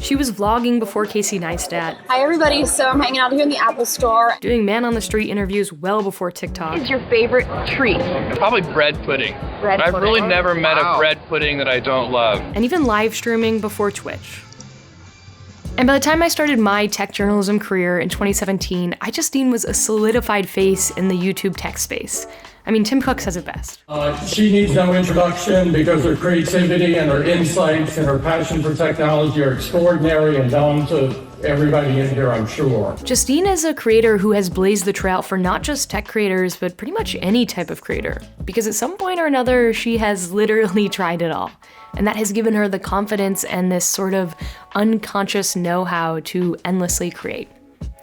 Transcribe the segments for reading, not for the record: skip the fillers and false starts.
She was vlogging before Casey Neistat. Hi everybody, so I'm hanging out here in the Apple store. Doing man on the street interviews well before TikTok. What is your favorite treat? Probably bread pudding. I've really never met a bread pudding that I don't love. And even live streaming before Twitch. And by the time I started my tech journalism career in 2017, iJustine was a solidified face in the YouTube tech space. I mean, Tim Cook says it best. She needs no introduction because her creativity and her insights and her passion for technology are extraordinary and known to everybody in here, I'm sure. Justine is a creator who has blazed the trail for not just tech creators, but pretty much any type of creator. Because at some point or another, she has literally tried it all. And that has given her the confidence and this sort of unconscious know-how to endlessly create.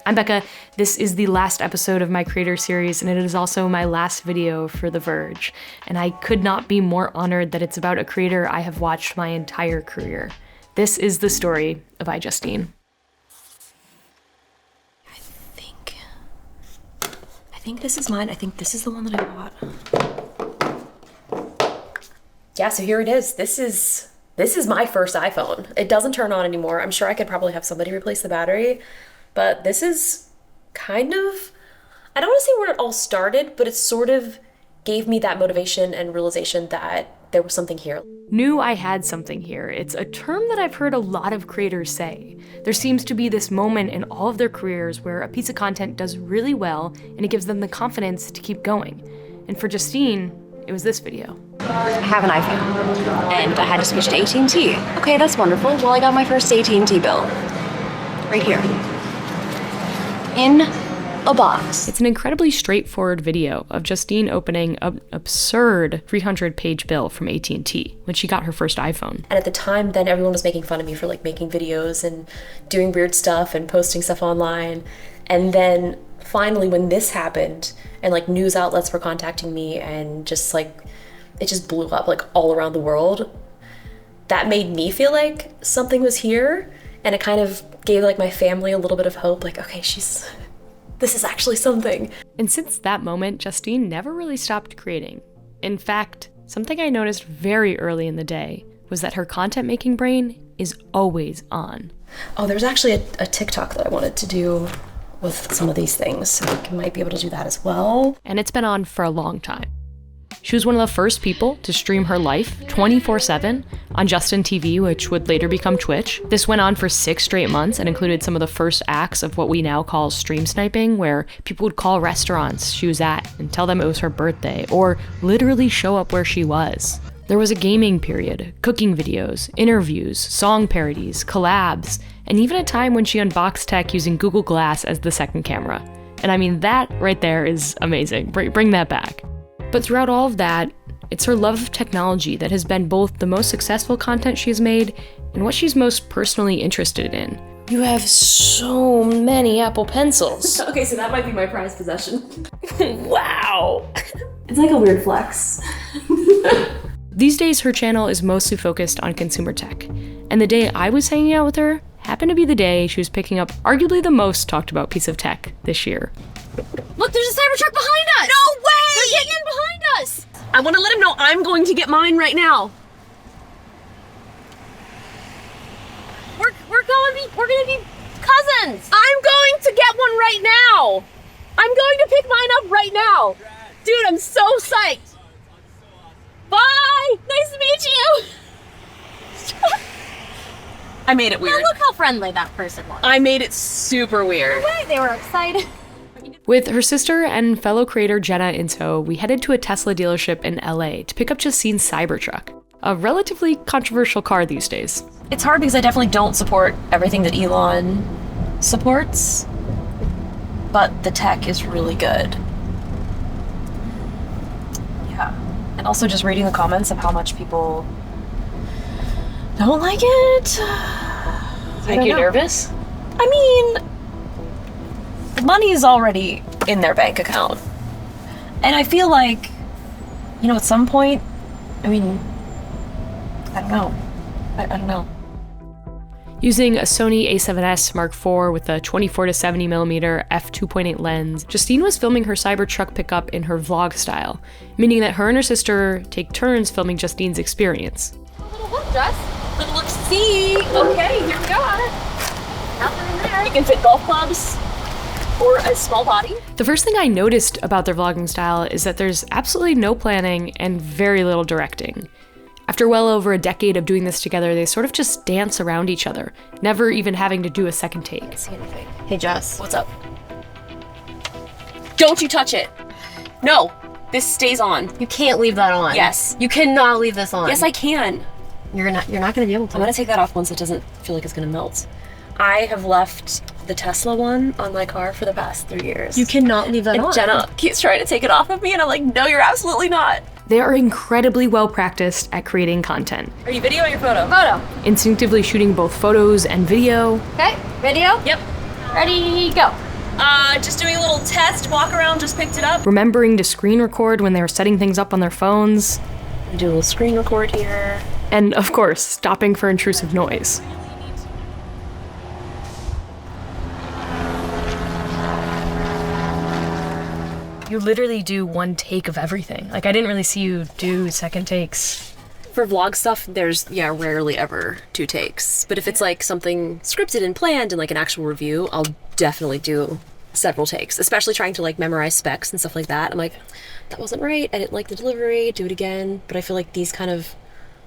I'm Becca. This is the last episode of my creator series, and it is also my last video for The Verge. And I could not be more honored that it's about a creator I have watched my entire career. This is the story of iJustine. I think this is mine. I think this is the one that I bought. Yeah, so here it is. This is my first iPhone. It doesn't turn on anymore. I'm sure I could probably have somebody replace the battery. But this is kind of, I don't want to say where it all started, but it sort of gave me that motivation and realization that there was something here. Knew I had something here. It's a term that I've heard a lot of creators say. There seems to be this moment in all of their careers where a piece of content does really well and it gives them the confidence to keep going. And for Justine, it was this video. I have an iPhone and I had to switch to AT&T. Okay, that's wonderful. Well, I got my first AT&T bill right here. In a box. It's an incredibly straightforward video of Justine opening an absurd 300-page bill from AT&T when she got her first iPhone. And at the time, then everyone was making fun of me for like making videos and doing weird stuff and posting stuff online. And then finally when this happened and like news outlets were contacting me and just like, it just blew up like all around the world, that made me feel like something was here. And it kind of gave like my family a little bit of hope, like, okay, this is actually something. And since that moment, Justine never really stopped creating. In fact, something I noticed very early in the day was that her content making brain is always on. Oh, there's actually a TikTok that I wanted to do with some of these things, so I might be able to do that as well. And it's been on for a long time. She was one of the first people to stream her life 24/7 on Justine TV, which would later become Twitch. This went on for 6 straight months and included some of the first acts of what we now call stream sniping, where people would call restaurants she was at and tell them it was her birthday, or literally show up where she was. There was a gaming period, cooking videos, interviews, song parodies, collabs, and even a time when she unboxed tech using Google Glass as the second camera. And I mean, that right there is amazing. Bring that back. But throughout all of that, it's her love of technology that has been both the most successful content she's made and what she's most personally interested in. You have so many Apple Pencils. Okay, so that might be my prized possession. Wow. It's like a weird flex. These days, her channel is mostly focused on consumer tech. And the day I was hanging out with her happened to be the day she was picking up arguably the most talked about piece of tech this year. Look, there's a Cybertruck behind us! No way! They're getting in behind us! I want to let him know I'm going to get mine right now. We're gonna be cousins! I'm going to get one right now! I'm going to pick mine up right now! Dude, I'm so psyched! Bye! Nice to meet you! I made it weird. Now look how friendly that person was. I made it super weird. No way, they were excited. With her sister and fellow creator Jenna in tow, we headed to a Tesla dealership in LA to pick up Justine's Cybertruck, a relatively controversial car these days. It's hard because I definitely don't support everything that Elon supports, but the tech is really good. Yeah, and also just reading the comments of how much people don't like it. Make you nervous? I mean, money is already in their bank account. And I feel like, you know, at some point, I mean, I don't know. I don't know. Using a Sony a7S Mark IV with a 24-70mm f2.8 lens, Justine was filming her Cybertruck pickup in her vlog style, meaning that her and her sister take turns filming Justine's experience. A little look, Jess. Little look-see. Okay, here we are. can fit golf clubs or a small body. The first thing I noticed about their vlogging style is that there's absolutely no planning and very little directing. After well over a decade of doing this together, they sort of just dance around each other, never even having to do a second take. Hey, Jess. What's up? Don't you touch it. No, this stays on. You can't leave that on. Yes. You cannot leave this on. Yes, I can. You're not gonna be able to. I'm gonna take that off once it doesn't feel like it's gonna melt. I have left the Tesla one on my car for the past 3 years. You cannot leave that and on. Jenna keeps trying to take it off of me, and I'm like, no, you're absolutely not. They are incredibly well practiced at creating content, Are you video or your photo? Photo. instinctively shooting both photos and video. Okay, video? Yep. Ready, go. Just doing a little test, walk around, just picked it up. Remembering to screen record when they were setting things up on their phones. Do a little screen record here. And of course, stopping for intrusive noise. You literally do one take of everything. Like, I didn't really see you do second takes. For vlog stuff, there's, rarely ever 2 takes. But if it's like something scripted and planned and like an actual review, I'll definitely do several takes, especially trying to like memorize specs and stuff like that. I'm like, that wasn't right. I didn't like the delivery, do it again. But I feel like these kind of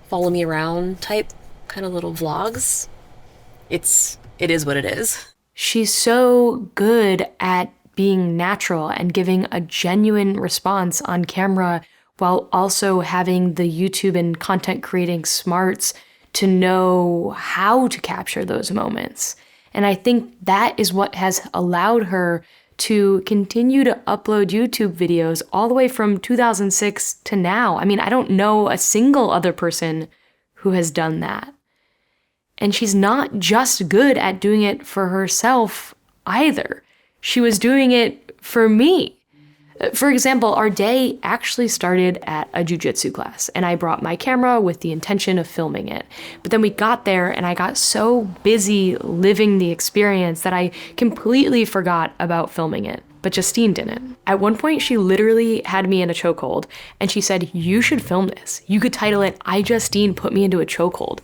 follow me around type kind of little vlogs, it is what it is. She's so good at being natural and giving a genuine response on camera while also having the YouTube and content creating smarts to know how to capture those moments. And I think that is what has allowed her to continue to upload YouTube videos all the way from 2006 to now. I mean, I don't know a single other person who has done that. And she's not just good at doing it for herself either. She was doing it for me. For example, our day actually started at a jiu-jitsu class, and I brought my camera with the intention of filming it. But then we got there, and I got so busy living the experience that I completely forgot about filming it. But Justine didn't. At one point, she literally had me in a chokehold, and she said, "You should film this. You could title it, iJustine put me into a chokehold."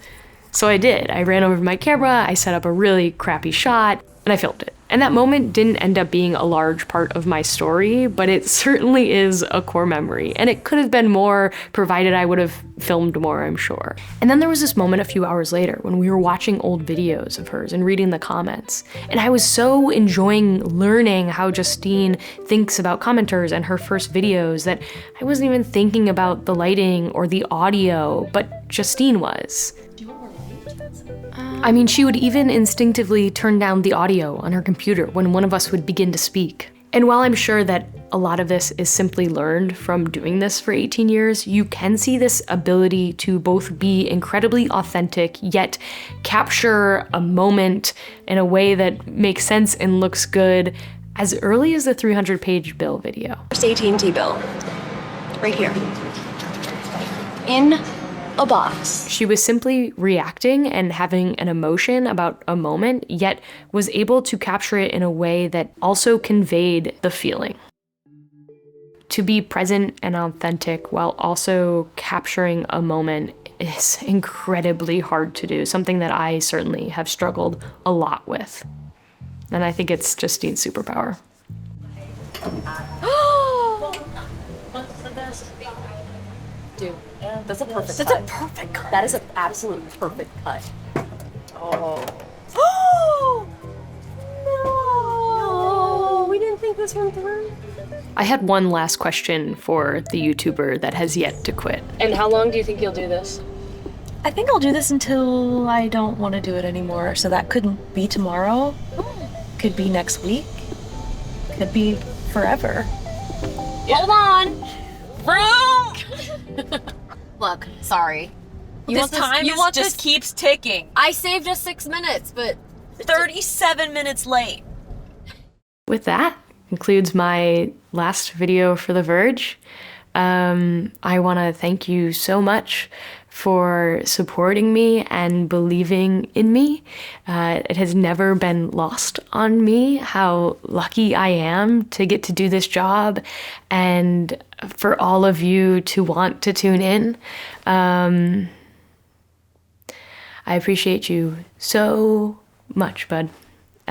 So I did. I ran over my camera, I set up a really crappy shot, and I filmed it. And that moment didn't end up being a large part of my story, but it certainly is a core memory. And it could have been more, provided I would have filmed more, I'm sure. And then there was this moment a few hours later when we were watching old videos of hers and reading the comments. And I was so enjoying learning how Justine thinks about commenters and her first videos that I wasn't even thinking about the lighting or the audio, but Justine was. I mean, she would even instinctively turn down the audio on her computer when one of us would begin to speak. And while I'm sure that a lot of this is simply learned from doing this for 18 years, you can see this ability to both be incredibly authentic, yet capture a moment in a way that makes sense and looks good as early as the 300-page bill video. First AT&T bill, right here, in a box. She was simply reacting and having an emotion about a moment, yet was able to capture it in a way that also conveyed the feeling. To be present and authentic while also capturing a moment is incredibly hard to do, something that I certainly have struggled a lot with. And I think it's Justine's superpower. Dude, that's a perfect cut. That's a perfect cut. That is an absolute perfect cut. Oh. Oh! No! We didn't think this one through. I had one last question for the YouTuber that has yet to quit. And how long do you think you'll do this? I think I'll do this until I don't want to do it anymore. So that couldn't be tomorrow. Could be next week. Could be forever. Hold on! Bro! Look, sorry. This time just keeps ticking. I saved us 6 minutes, but 37 minutes late. With that, concludes my last video for The Verge. I want to thank you so much for supporting me and believing in me. It has never been lost on me how lucky I am to get to do this job and for all of you to want to tune in. I appreciate you so much, bud.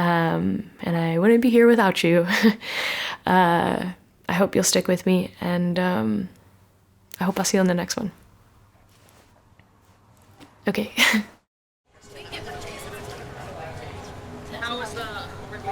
and I wouldn't be here without you. I hope you'll stick with me, and I hope I'll see you on the next one. Okay. How was the review?